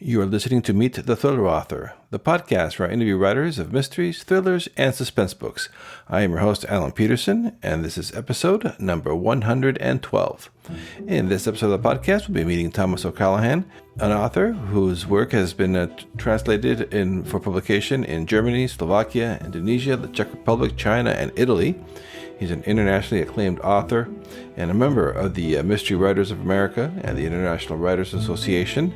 You are listening to Meet the Thriller Author, the podcast where I interview writers of mysteries, thrillers, and suspense books. I am your host, Alan Peterson, and this is episode number 112. In this episode of the podcast, we'll be meeting Thomas O'Callaghan, an author whose work has been translated for publication in Germany, Slovakia, Indonesia, the Czech Republic, China, and Italy. He's an internationally acclaimed author and a member of the Mystery Writers of America and the International Writers Association.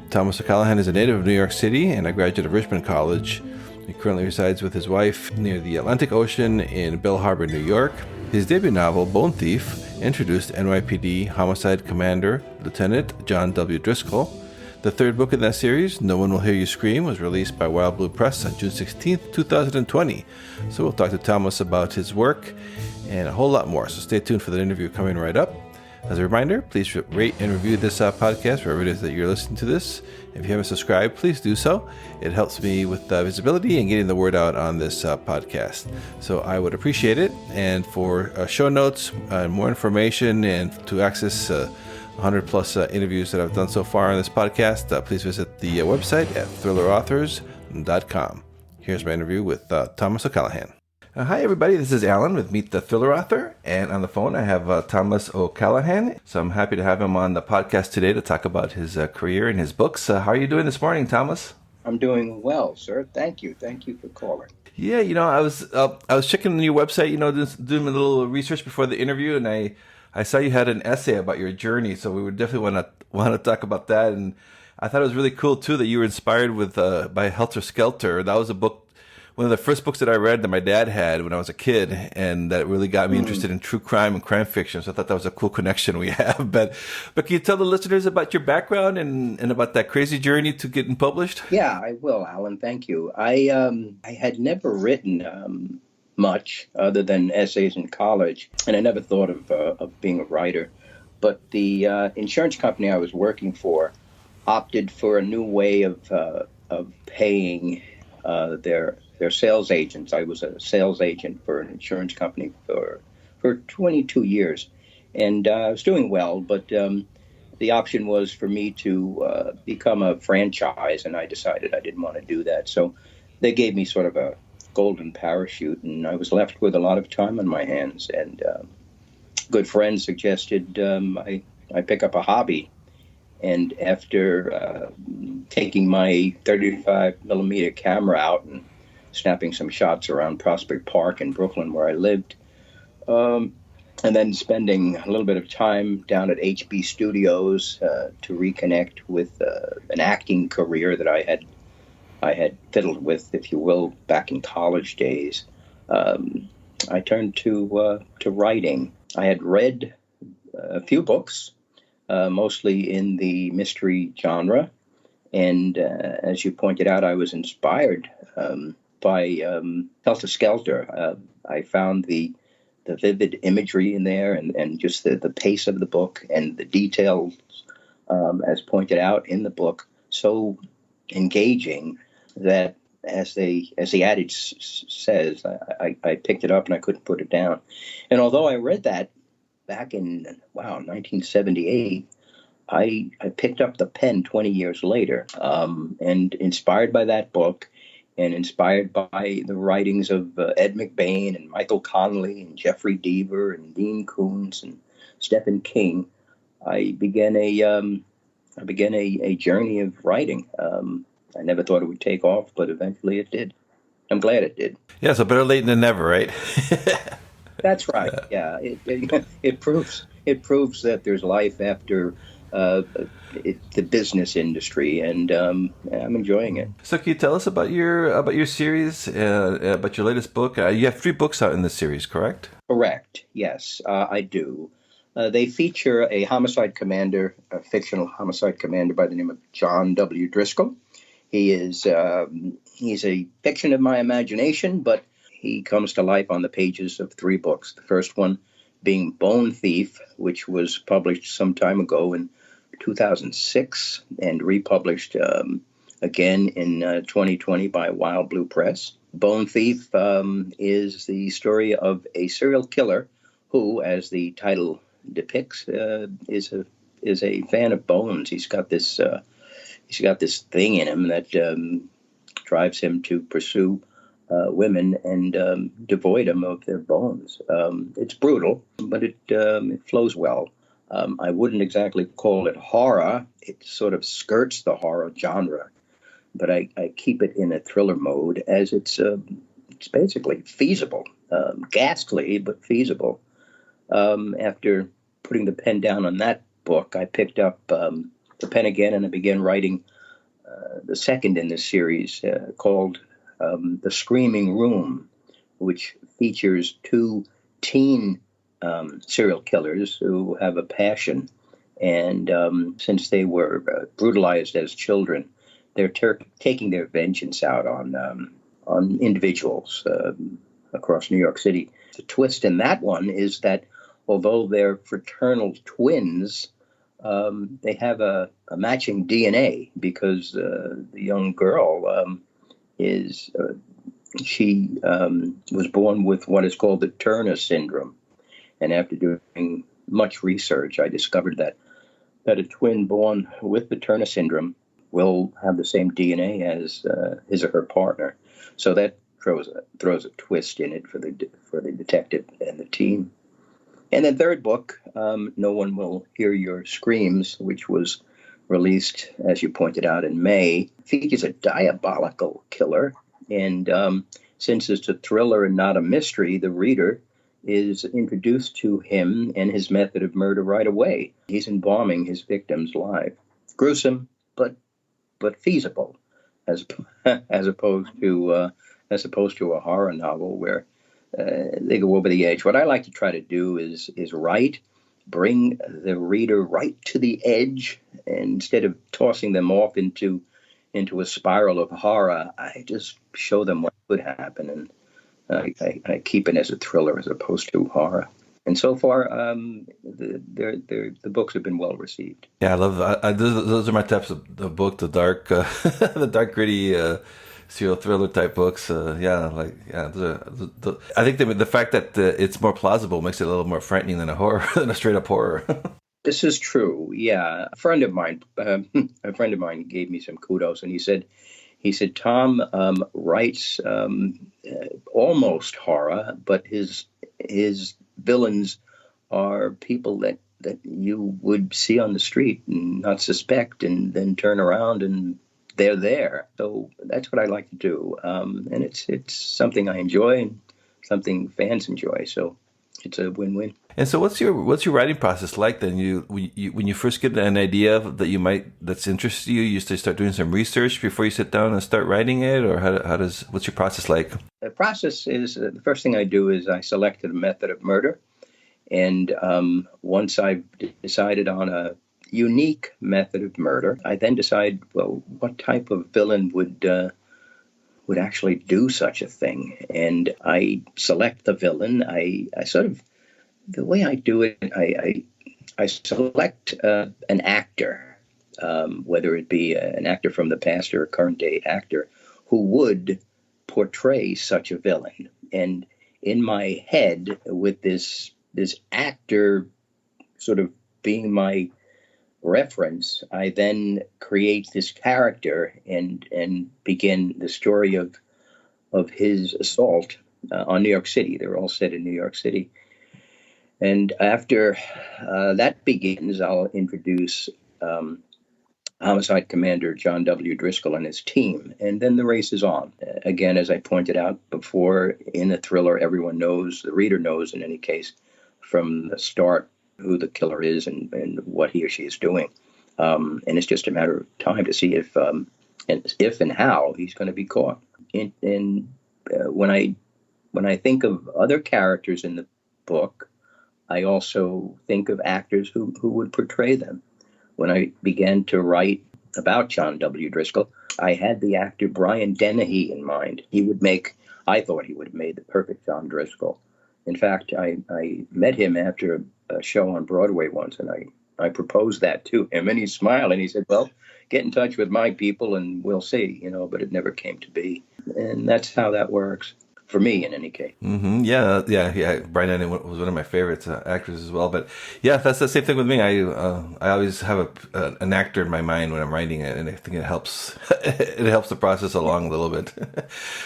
Thomas O'Callaghan is a native of New York City and a graduate of Richmond College. He currently resides with his wife near the Atlantic Ocean in Belle Harbor, New York. His debut novel, Bone Thief, introduced NYPD Homicide Commander Lieutenant John W. Driscoll. The third book in that series, No One Will Hear You Scream, was released by Wild Blue Press on June 16, 2020. So we'll talk to Thomas about his work and a whole lot more. So stay tuned for the interview coming right up. As a reminder, please rate and review this podcast wherever it is that you're listening to this. If you haven't subscribed, please do so. It helps me with visibility and getting the word out on this podcast. So I would appreciate it. And for show notes, more information, and to access 100 plus interviews that I've done so far on this podcast, please visit the website at thrillerauthors.com. Here's my interview with Thomas O'Callaghan. Hi, everybody. This is Alan with Meet the Thriller Author. And on the phone, I have Thomas O'Callaghan. So I'm happy to have him on the podcast today to talk about his career and his books. How are you doing this morning, Thomas? I'm doing well, sir. Thank you. Thank you for calling. Yeah, I was checking your website, just doing a little research before the interview, and I saw you had an essay about your journey. So we would definitely want to talk about that. And I thought it was really cool, too, that you were inspired by Helter Skelter. That was a book, one of the first books that I read that my dad had when I was a kid, and that really got me interested in true crime and crime fiction. So I thought that was a cool connection we have. But can you tell the listeners about your background and about that crazy journey to getting published? Yeah, I will, Alan. Thank you. I had never written much other than essays in college, and I never thought of being a writer. But the insurance company I was working for opted for a new way of paying their sales agents. I was a sales agent for an insurance company for 22 years, and I was doing well, but the option was for me to become a franchise, and I decided I didn't want to do that. So they gave me sort of a golden parachute, and I was left with a lot of time on my hands, and good friends suggested I pick up a hobby. And after taking my 35 millimeter camera out and snapping some shots around Prospect Park in Brooklyn, where I lived, and then spending a little bit of time down at HB Studios to reconnect with an acting career that I had fiddled with, if you will, back in college days. I turned to writing. I had read a few books, mostly in the mystery genre, and as you pointed out, I was inspired by Helter Skelter. I found the vivid imagery in there, and just the pace of the book and the details, as pointed out in the book, so engaging that, as the adage says, I picked it up and I couldn't put it down. And although I read that back in 1978, I picked up the pen 20 years later, and inspired by that book, and inspired by the writings of Ed McBain and Michael Connelly and Jeffrey Deaver and Dean Koontz and Stephen King, I began a journey of writing. I never thought it would take off, but eventually it did. I'm glad it did. Yeah, so better late than never, right? That's right. Yeah, it proves that there's life after the business industry, and I'm enjoying it. So, can you tell us about your series, about your latest book? You have 3 books out in this series, correct? Correct. Yes, I do. They feature a homicide commander, a fictional homicide commander by the name of John W. Driscoll. He's a fiction of my imagination, but he comes to life on the pages of 3 books. The first one being Bone Thief, which was published some time ago in 2006 and republished again in 2020 by Wild Blue Press. Bone Thief is the story of a serial killer who, as the title depicts, is a fan of bones. He's got this he's got this thing in him that drives him to pursue women and devoid them of their bones. It's brutal, but it flows well. I wouldn't exactly call it horror. It sort of skirts the horror genre, but I keep it in a thriller mode as it's basically feasible, ghastly, but feasible. After putting the pen down on that book, I picked up the pen again and I began writing the second in this series called The Screaming Room, which features two teen serial killers who have a passion. And since they were brutalized as children, they're taking their vengeance out on individuals across New York City. The twist in that one is that although they're fraternal twins, they have a matching DNA because the young girl she was born with what is called the Turner syndrome. And after doing much research, I discovered that a twin born with the Turner syndrome will have the same DNA as his or her partner. So that throws a twist in it for the detective and the team. And the third book, No One Will Hear Your Screams, which was released, as you pointed out, in May, features a diabolical killer. And since it's a thriller and not a mystery, the reader is introduced to him and his method of murder right away. He's embalming his victims live. Gruesome, but feasible, as opposed to a horror novel where they go over the edge. What I like to try to do is bring the reader right to the edge, and instead of tossing them off into a spiral of horror, I just show them what could happen, and I keep it as a thriller as opposed to horror. And so far, the books have been well received. Yeah, I love those are my types of book, the dark, the dark, gritty serial thriller type books. I think the fact that it's more plausible makes it a little more frightening than than a straight up horror. This is true. Yeah, a friend of mine gave me some kudos, and he said Tom writes almost horror, but his villains are people that you would see on the street and not suspect, and then turn around and they're there. So that's what I like to do, and it's something I enjoy and something fans enjoy. So it's a win-win. And so, what's your writing process like then? When you first get an idea that's interested you, you start doing some research before you sit down and start writing it, or what's your process like? The process is the first thing I do is I select the method of murder, and once I've decided on a unique method of murder, I then decide, well, what type of villain would actually do such a thing, and I select the villain. The way I do it, I select an actor, whether it be an actor from the past or a current day actor who would portray such a villain. And in my head, with this actor sort of being my reference, I then create this character and begin the story of his assault on New York City. They're all set in New York City. And after that begins, I'll introduce Homicide Commander John W. Driscoll and his team, and then the race is on. Again, as I pointed out before, in a thriller, everyone knows, the reader knows in any case, from the start who the killer is and what he or she is doing. And it's just a matter of time to see if and how he's going to be caught. And when I think of other characters in the book, I also think of actors who would portray them. When I began to write about John W. Driscoll, I had the actor Brian Dennehy in mind. I thought he would have made the perfect John Driscoll. In fact, I met him after a show on Broadway once, and I proposed that to him, and he smiled, and he said, well, get in touch with my people, and we'll see, but it never came to be. And that's how that works. for me in any case. Yeah. Brian Denny was one of my favorite actors as well. But yeah, that's the same thing with me. I always have an actor in my mind when I'm writing it, and I think it helps. It helps the process along a little bit.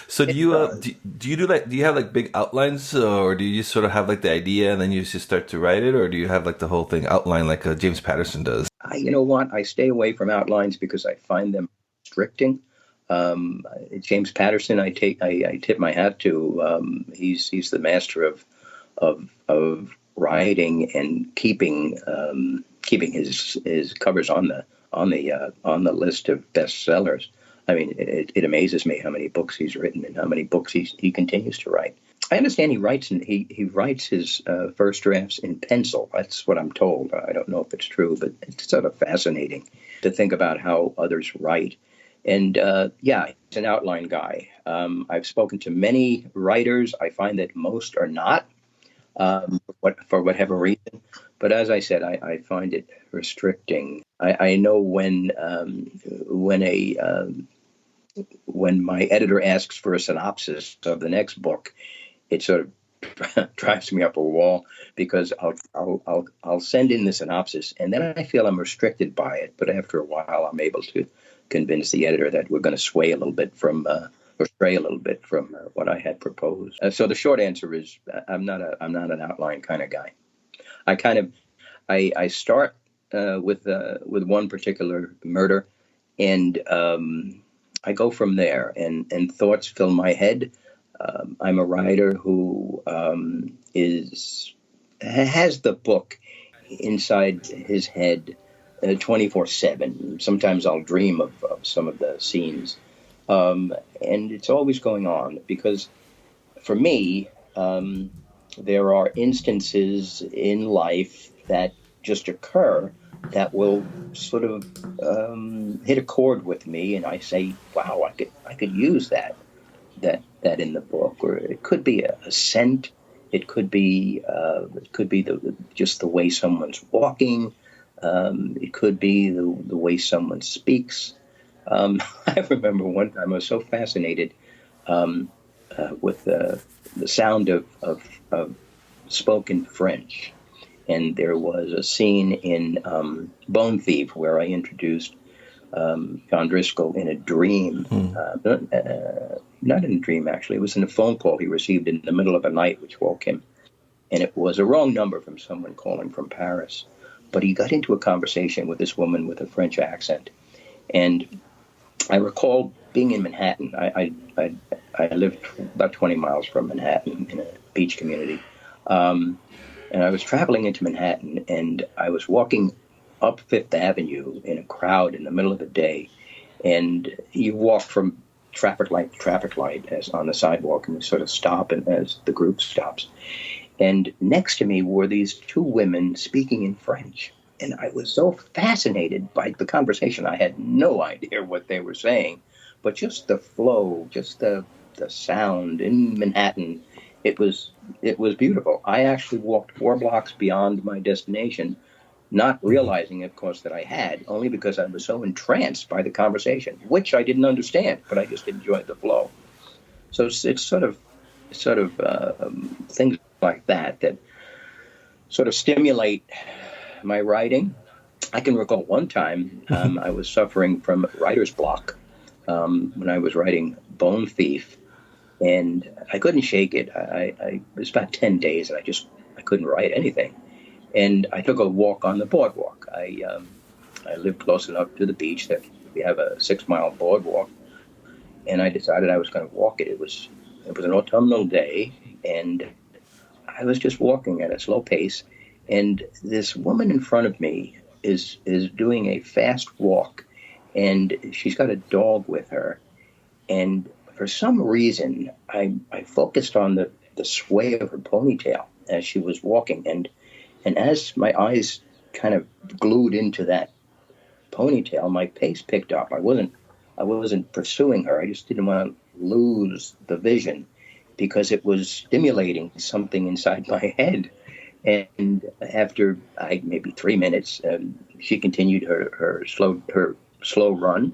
So do you have like big outlines, or do you just sort of have like the idea and then you just start to write it, or do you have like the whole thing outlined like James Patterson does? You know what? I stay away from outlines because I find them restricting. James Patterson, I tip my hat to. He's the master of writing and keeping his covers on the list of bestsellers. I mean, it amazes me how many books he's written and how many books he continues to write. I understand he writes his first drafts in pencil. That's what I'm told. I don't know if it's true, but it's sort of fascinating to think about how others write. And he's an outline guy. I've spoken to many writers. I find that most are not, for whatever reason. But as I said, I find it restricting. I know when my editor asks for a synopsis of the next book, it sort of drives me up a wall because I'll send in the synopsis and then I feel I'm restricted by it. But after a while, I'm able to convince the editor that we're going to stray a little bit from what I had proposed. So the short answer is I'm not an outline kind of guy. I start with one particular murder, and I go from there, and thoughts fill my head. I'm a writer who has the book inside his head 24/7. Sometimes I'll dream of some of the scenes, and it's always going on because for me, there are instances in life that just occur that will sort of hit a chord with me, and I say, "Wow, I could use that in the book." Or it could be a scent. It could be just the way someone's walking. It could be the way someone speaks. I remember one time I was so fascinated with the sound of spoken French. And there was a scene in Bone Thief where I introduced John Driscoll in a dream. Not in a dream, actually. It was in a phone call he received in the middle of the night, which woke him. And it was a wrong number from someone calling from Paris. But he got into a conversation with this woman with a French accent. And I recall being in Manhattan. I lived about 20 miles from Manhattan in a beach community. And I was traveling into Manhattan, and I was walking up Fifth Avenue in a crowd in the middle of the day. And you walk from traffic light to traffic light as on the sidewalk, and you sort of stop and as the group stops. And next to me were these two women speaking in French. And I was so fascinated by the conversation. I had no idea what they were saying, but just the flow, just the sound in Manhattan, it was beautiful. I actually walked 4 blocks beyond my destination, not realizing, of course, that I had, only because I was so entranced by the conversation, which I didn't understand, but I just enjoyed the flow. So it's sort of things like that sort of stimulate my writing. I can recall one time I was suffering from writer's block when I was writing Bone Thief, and I couldn't shake it. It was about 10 days, and I couldn't write anything. And I took a walk on the boardwalk. I lived close enough to the beach that we have a 6-mile boardwalk, and I decided I was going to walk it. It was an autumnal day, and I was just walking at a slow pace, and this woman in front of me is doing a fast walk, and she's got a dog with her. And for some reason, I focused on the sway of her ponytail as she was walking, and as my eyes kind of glued into that ponytail, my pace picked up. I wasn't pursuing her. I just didn't want to lose the vision because it was stimulating something inside my head. And after maybe 3 minutes, she continued her slow run.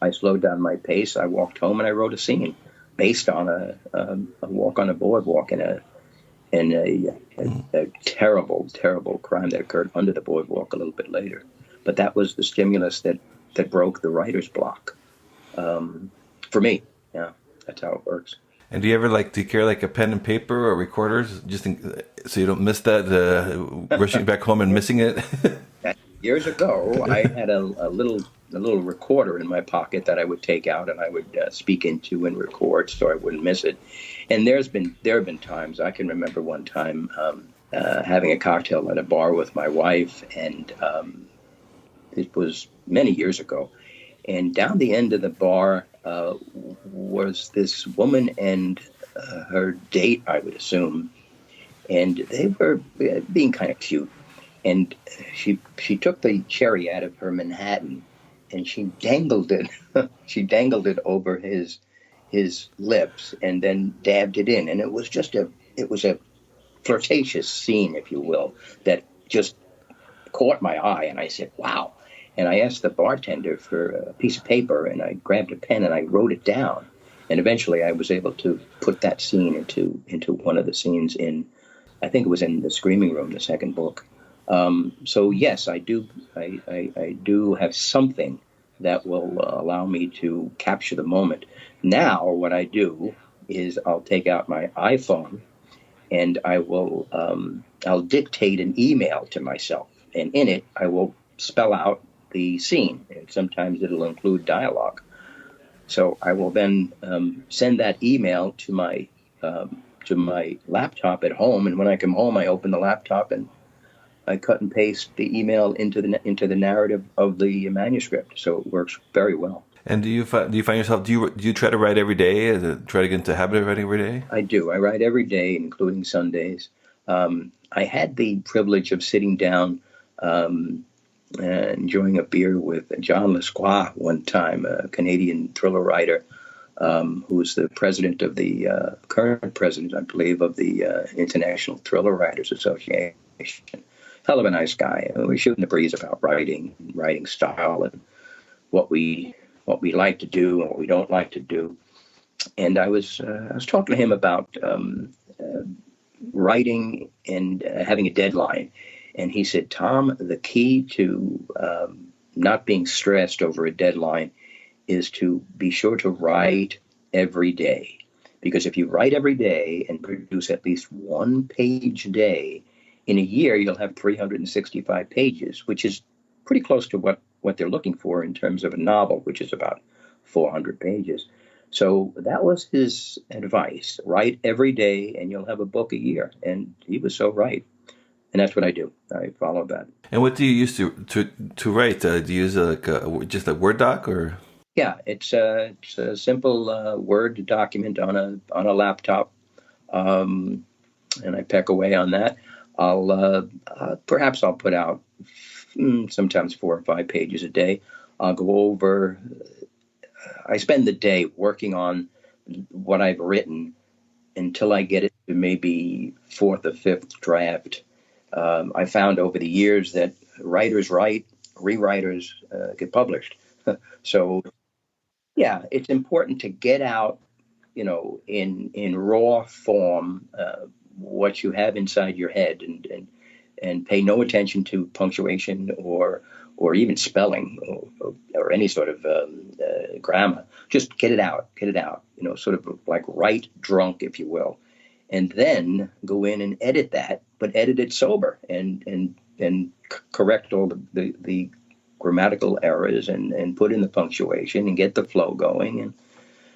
I slowed down my pace. I walked home and I wrote a scene. based on a walk on a boardwalk in a terrible, terrible crime that occurred under the boardwalk a little bit later. But that was the stimulus that broke the writer's block for me. Yeah, that's how it works. And do you ever do you carry a pen and paper or recorders so you don't miss that, rushing back home and missing it? Years ago, I had a little recorder in my pocket that I would take out and I would speak into and record so I wouldn't miss it. And there have been times, I can remember one time having a cocktail at a bar with my wife, and it was many years ago. And down the end of the bar was this woman and her date, I would assume, and they were being kind of cute. And she took the cherry out of her Manhattan and she dangled it. She dangled it over his lips and then dabbed it in. And it was a flirtatious scene, if you will, that just caught my eye. And I said, wow. And I asked the bartender for a piece of paper, and I grabbed a pen and I wrote it down. And eventually I was able to put that scene into one of the scenes in, I think it was in The Screaming Room, the second book. So yes, I do have something that will allow me to capture the moment. Now what I do is I'll take out my iPhone and I'll dictate an email to myself, and in it I will spell out the scene, and sometimes it'll include dialogue. So I will then send that email to my laptop at home, and when I come home I open the laptop and I cut and paste the email into the narrative of the manuscript, so it works very well. And do you find yourself? Do you try to write every day? Try to get into the habit of writing every day? I do. I write every day, including Sundays. I had the privilege of sitting down and enjoying a beer with John Lesquois one time, a Canadian thriller writer who's the president of the current president, I believe, of the International Thriller Writers Association. Hell of a nice guy. We're shooting the breeze about writing style, and what we like to do and what we don't like to do. And I was talking to him about writing and having a deadline. And he said, Tom, the key to not being stressed over a deadline is to be sure to write every day. Because if you write every day and produce at least one page a day, in a year, you'll have 365 pages, which is pretty close to what they're looking for in terms of a novel, which is about 400 pages. So that was his advice. Write every day and you'll have a book a year. And he was so right. And that's what I do. I follow that. And what do you use to write? Do you use just a Word doc, or? Yeah, it's a simple Word document on a laptop, and I peck away on that. Perhaps I'll put out sometimes 4 or 5 pages a day. I'll go over. I spend the day working on what I've written until I get it to maybe 4th or 5th draft. I found over the years that writers write, rewriters get published. So, yeah, it's important to get out, in raw form, what you have inside your head, and pay no attention to punctuation or even spelling or any sort of grammar. Just get it out, sort of like write drunk, if you will. And then go in and edit that, but edit it sober and correct all the grammatical errors and put in the punctuation and get the flow going. And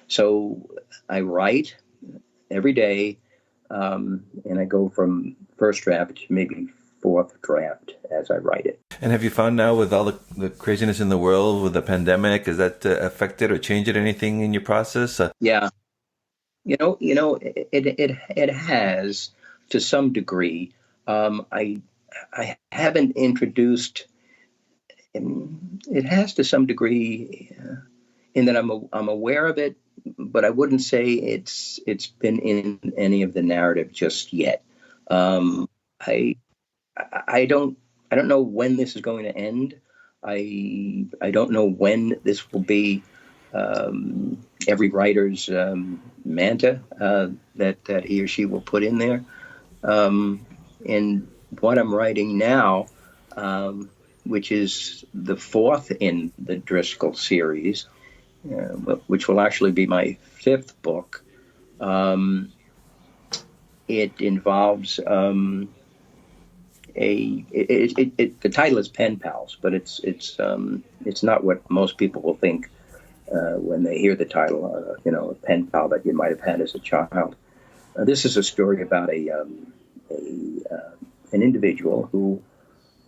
so I write every day, and I go from first draft to maybe 4th draft as I write it. And have you found now, with all the craziness in the world with the pandemic, has that affected or changed anything in your process? Yeah. It has to some degree. I haven't introduced. It has to some degree, in that I'm aware of it, but I wouldn't say it's been in any of the narrative just yet. I don't know when this is going to end. I don't know when this will be every writer's manta that he or she will put in there. And what I'm writing now, which is the fourth in the Driscoll series, which will actually be my fifth book. It involves the title is Pen Pals, but it's not what most people will think when they hear the title. A pen pal that you might have had as a child. This is a story about an individual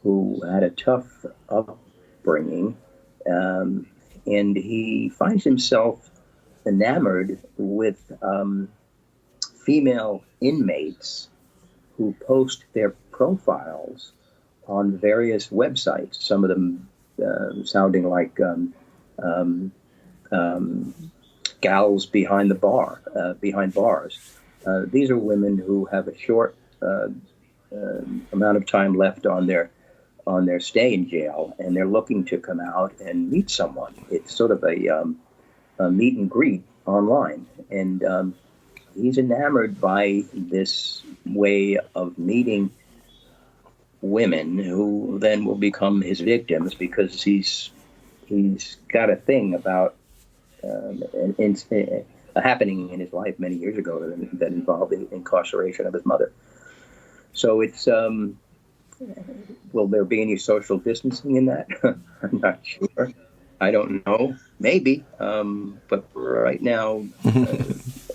who had a tough upbringing, and he finds himself enamored with female inmates who post their profiles on various websites, some of them sounding like gals behind bars. These are women who have a short amount of time left on their stay in jail, and they're looking to come out and meet someone. It's sort of a meet and greet online, and he's enamored by this way of meeting women who then will become his victims, because he's got a thing about a happening in his life many years ago that involved the incarceration of his mother. So it's will there be any social distancing in that? I'm not sure. I don't know. Maybe. But right now,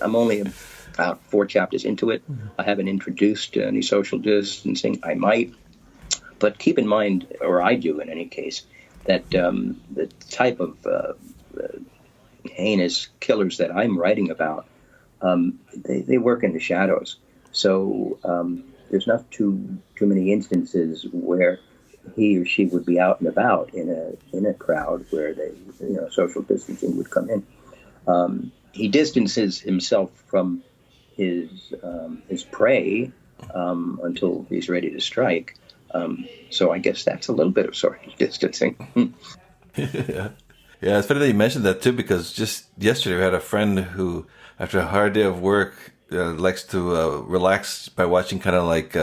I'm only about 4 chapters into it. I haven't introduced any social distancing. I might. But keep in mind, or I do in any case, that the type of heinous killers that I'm writing about, they work in the shadows. So there's not too many instances where he or she would be out and about in a crowd where social distancing would come in. He distances himself from his prey until he's ready to strike. So I guess that's a little bit of social distancing. Yeah, it's funny that you mentioned that too, because just yesterday we had a friend who, after a hard day of work, likes to relax by watching kind of like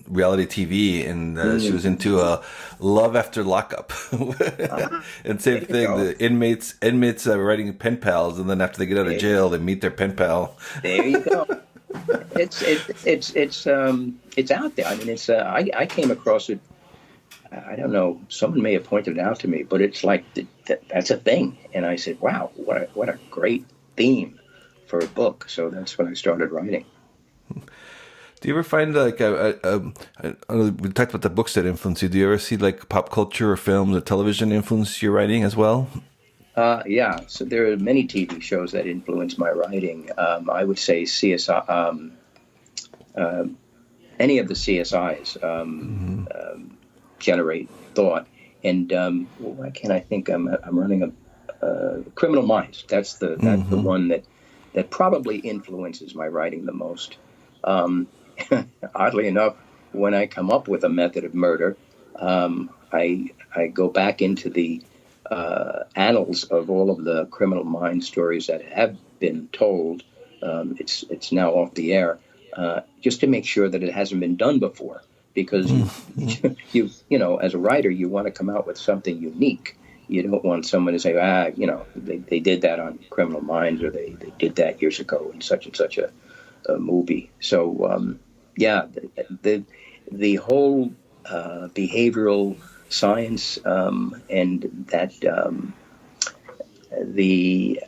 reality TV, and she was into Love After Lockup. And same thing, the inmates are writing pen pals, and then after they get out of jail, they meet their pen pal. There you go. It's out there. I mean, I came across it. I don't know. Someone may have pointed it out to me, but it's like that's a thing. And I said, "Wow, what a great theme for a book." So that's when I started writing. Do you ever find like we talked about the books that influence you? Do you ever see like pop culture or films or television influence your writing as well? Yeah. So there are many TV shows that influence my writing. I would say CSI, any of the CSIs generate thought. And why can't I think? I'm running a Criminal Minds. That's the one that probably influences my writing the most. Oddly enough, when I come up with a method of murder, I go back into the annals of all of the Criminal Minds stories that have been told. It's now off the air, just to make sure that it hasn't been done before. Because you as a writer, you want to come out with something unique. You don't want someone to say, they did that on Criminal Minds, or they did that years ago in such and such a movie. So the whole behavioral science and that the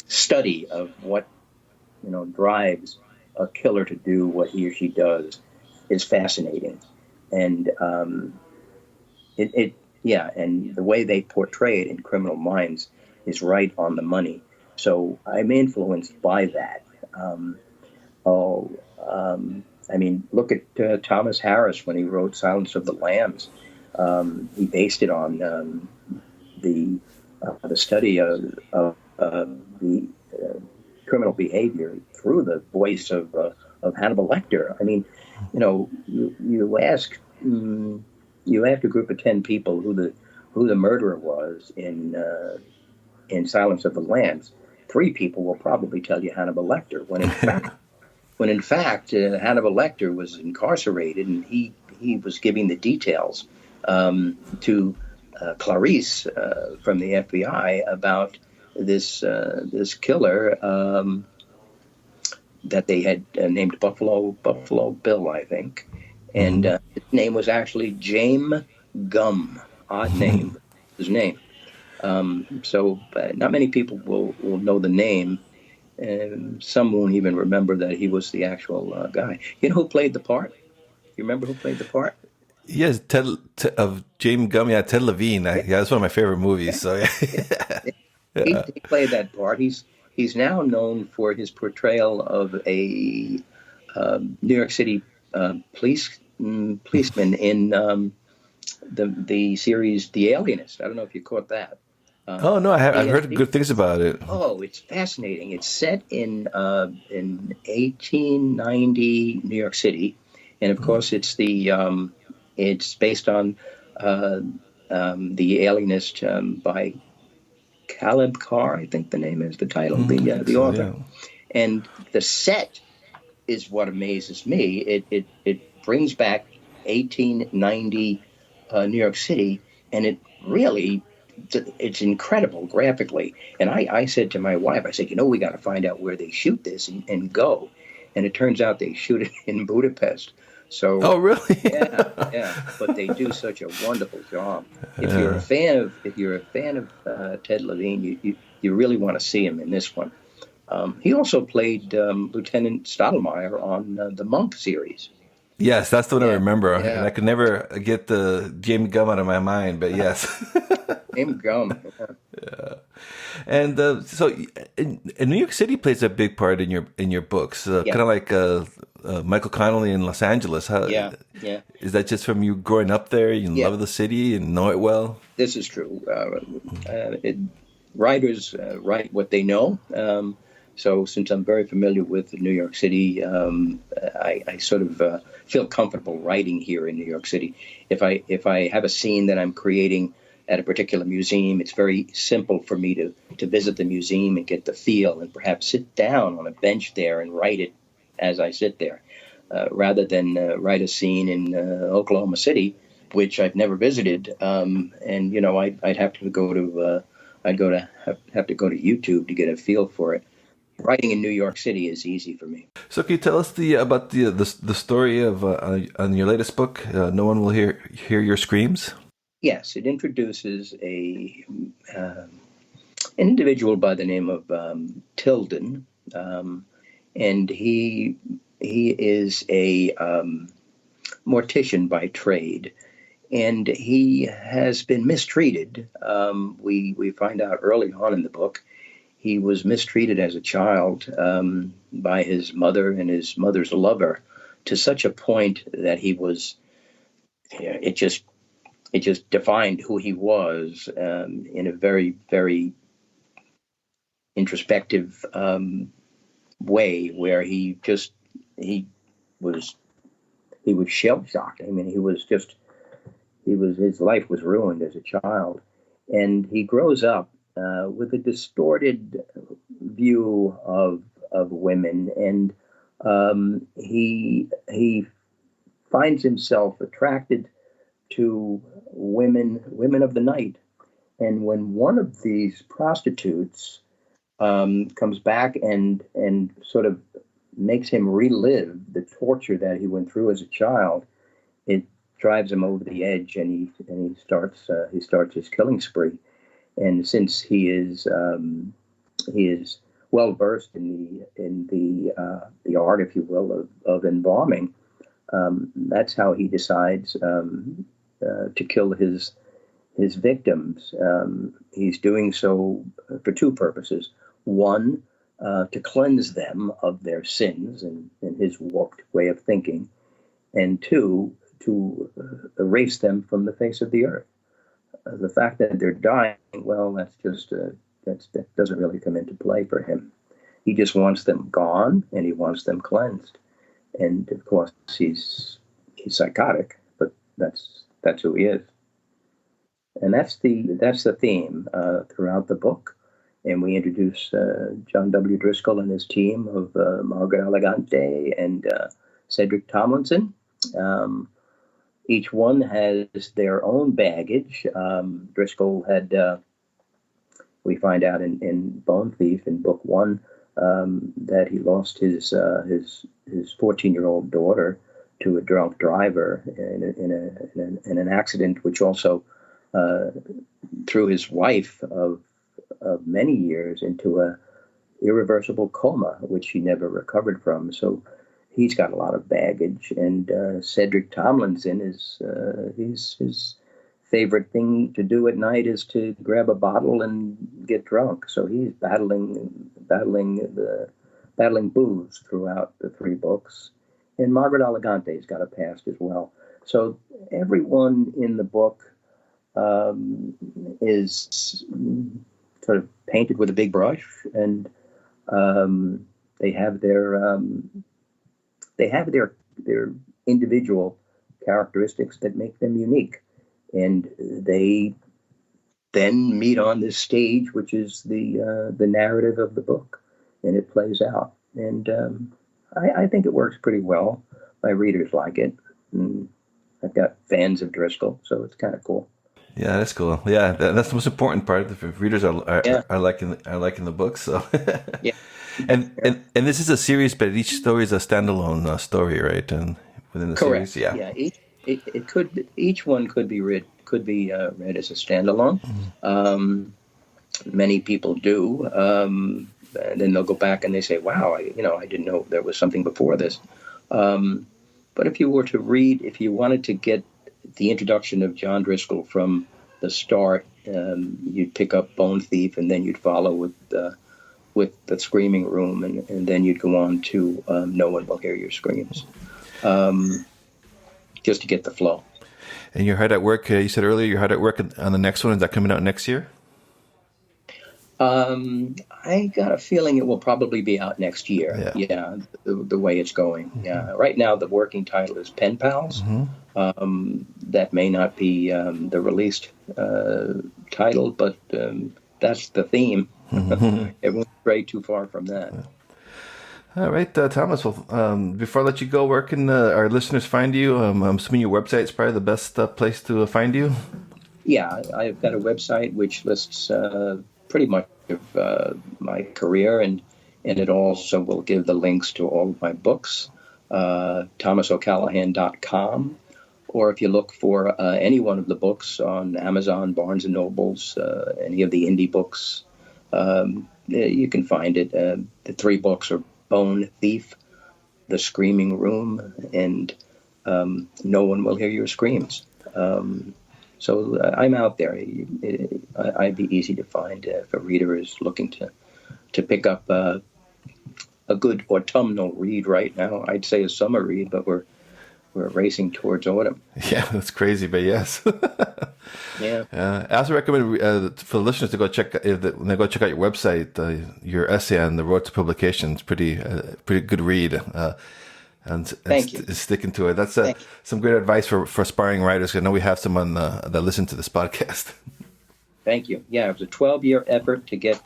study of what drives a killer to do what he or she does is fascinating, and and the way they portray it in Criminal Minds is right on the money. So I'm influenced by that. Look at Thomas Harris when he wrote Silence of the Lambs. He based it on the study of the criminal behavior through the voice of Hannibal Lecter. I mean, you ask a group of 10 people who the murderer was in in Silence of the Lambs, 3 people will probably tell you Hannibal Lecter, when in fact Hannibal Lecter was incarcerated, and he was giving the details to Clarice from the FBI about this killer that they had named Buffalo Bill, I think, and his name was actually James Gum. Odd name, his name. So not many people will know the name, and some won't even remember that he was the actual guy. You know who played the part? You remember who played the part? Yes, of James Gummy, Ted Levine. Yeah, that's one of my favorite movies. So yeah. He played that part. He's now known for his portrayal of a New York City policeman in the series The Alienist. I don't know if you caught that. Oh no, I've heard good things about it. Oh, it's fascinating. It's set in 1890 New York City, and of course it's based on The Alienist by Caleb Carr, I think the name is the title, the author. Yeah. And the set is what amazes me. It brings back 1890 New York City, and it's incredible graphically. And I said to my wife, I said, we got to find out where they shoot this and go. And it turns out they shoot it in Budapest. So, oh really? yeah. But they do such a wonderful job. If you're a fan of Ted Levine, you really want to see him in this one. He also played Lieutenant Stottlemyre on the Monk series. Yes, that's the one I remember. Yeah. And I could never get the James Gum out of my mind, but yes. James Gum. Yeah. And so New York City plays a big part in your books, kind of like Michael Connelly in Los Angeles. Yeah. Is that just from you growing up there? You love the city and know it well? This is true. Writers write what they know. So since I'm very familiar with New York City, I sort of feel comfortable writing here in New York City. If I have a scene that I'm creating at a particular museum, it's very simple for me to visit the museum and get the feel and perhaps sit down on a bench there and write it as I sit there, rather than write a scene in Oklahoma City, which I've never visited. And I'd have to go to YouTube to get a feel for it. Writing in New York City is easy for me. So can you tell us about the story of on your latest book, No One Will Hear Your Screams? Yes, it introduces an individual by the name of Tilden, and he is a mortician by trade, and he has been mistreated. We find out early on in the book. He was mistreated as a child by his mother and his mother's lover, to such a point that he was. It just defined who he was in a very, very introspective way, where he was shell shocked. I mean, his life was ruined as a child, and he grows up with a distorted view of women, and he finds himself attracted to women of the night. And when one of these prostitutes comes back and sort of makes him relive the torture that he went through as a child, it drives him over the edge, and he starts his killing spree. And since he is well versed in the art, if you will, of embalming, that's how he decides to kill his victims. He's doing so for 2 purposes. One, to cleanse them of their sins and his warped way of thinking, and 2, to erase them from the face of the earth. The fact that they're dying, well, that doesn't really come into play for him. He just wants them gone, and he wants them cleansed. And of course, he's psychotic, but that's who he is. And that's the theme throughout the book. and we introduce John W. Driscoll and his team of Margaret Elegante and Cedric Tomlinson. Each one has their own baggage. Driscoll had, we find out in Bone Thief in book 1, that he lost his 14-year-old daughter to a drunk driver in an accident, which also threw his wife of many years into a irreversible coma, which she never recovered from. So he's got a lot of baggage. And Cedric Tomlinson is his favorite thing to do at night is to grab a bottle and get drunk. So he's battling booze throughout the 3 books. And Margaret Elegante's got a past as well. So everyone in the book is sort of painted with a big brush, and they have their individual characteristics that make them unique, and they then meet on this stage, which is the narrative of the book, and it plays out. And I think it works pretty well. My readers like it. And I've got fans of Driscoll, so it's kind of cool. Yeah, that's cool. Yeah, that's the most important part. If readers are liking the book, so yeah. And this is a series, but each story is a standalone story, right? And within the Correct. series, yeah. Each one could be read read as a standalone. Mm-hmm. Many people do. And then they'll go back and they say, "Wow, I didn't know there was something before this." But if you wanted to get the introduction of John Driscoll from the start, you'd pick up Bone Thief, and then you'd follow with the Screaming Room, and then you'd go on to No One Will Hear Your Screams, just to get the flow. And you're hard at work. You said earlier you're hard at work on the next one. Is that coming out next year? I got a feeling it will probably be out next year. Yeah, the way it's going. Mm-hmm. Yeah, right now the working title is Pen Pals. Mm-hmm. That may not be the released title, but that's the theme. Mm-hmm. It won't stray too far from that. Yeah. All right, Thomas. Well, before I let you go, where can our listeners find you? I'm assuming your website is probably the best place to find you. Yeah, I've got a website which lists pretty much of my career, and it also will give the links to all of my books, thomasocallahan.com, or if you look for any one of the books on Amazon, Barnes & Nobles, any of the indie books, you can find it. The 3 books are Bone Thief, The Screaming Room, and No One Will Hear Your Screams. So I'm out there. I'd be easy to find if a reader is looking to pick up a good autumnal read right now. I'd say a summer read, but we're racing towards autumn. Yeah, that's crazy, but yes. Yeah. I also recommend for the listeners to go check when they go check out your website, your essay on the road to publication. It's pretty good read. And sticking to it. That's some great advice for aspiring writers. I know we have someone that listen to this podcast. Thank you. Yeah, it was a 12-year effort to get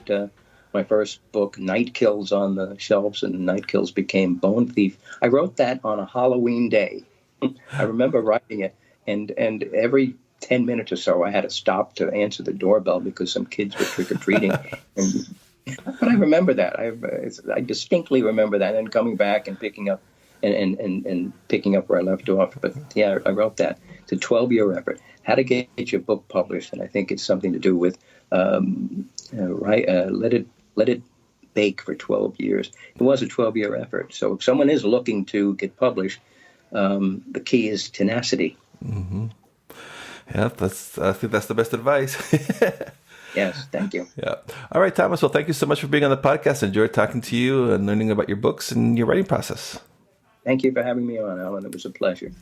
my first book, Night Kills, on the shelves, and Night Kills became Bone Thief. I wrote that on a Halloween day. I remember writing it, and every 10 minutes or so, I had to stop to answer the doorbell because some kids were trick-or-treating. But I remember that. I distinctly remember that, and coming back and picking up and picking up where I left off. But yeah, I wrote that. It's a 12-year effort. How to get your book published, and I think it's something to do with let it bake for 12 years. It was a 12-year effort. So if someone is looking to get published, the key is tenacity. Mm-hmm. Yeah, I think that's the best advice. Yes, thank you. Yeah. All right, Thomas. Well, thank you so much for being on the podcast. I enjoyed talking to you and learning about your books and your writing process. Thank you for having me on, Alan. It was a pleasure.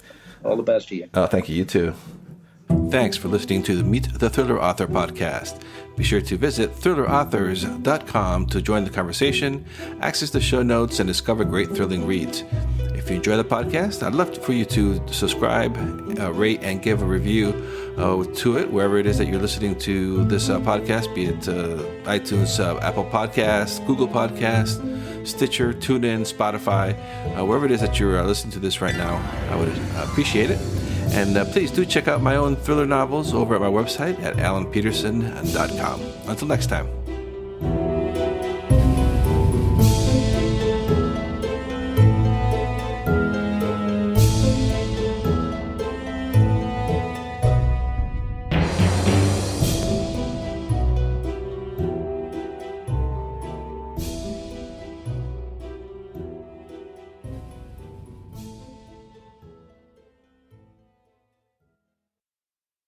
All the best to you. Oh, thank you. You too. Thanks for listening to the Meet the Thriller Author podcast. Be sure to visit thrillerauthors.com to join the conversation, access the show notes, and discover great thrilling reads. If you enjoy the podcast, I'd love for you to subscribe, rate, and give a review to it, wherever it is that you're listening to this podcast, be it iTunes, Apple Podcasts, Google Podcasts, Stitcher, TuneIn, Spotify, wherever it is that you're listening to this right now. I would appreciate it. And please do check out my own thriller novels over at my website at alanpeterson.com. Until next time.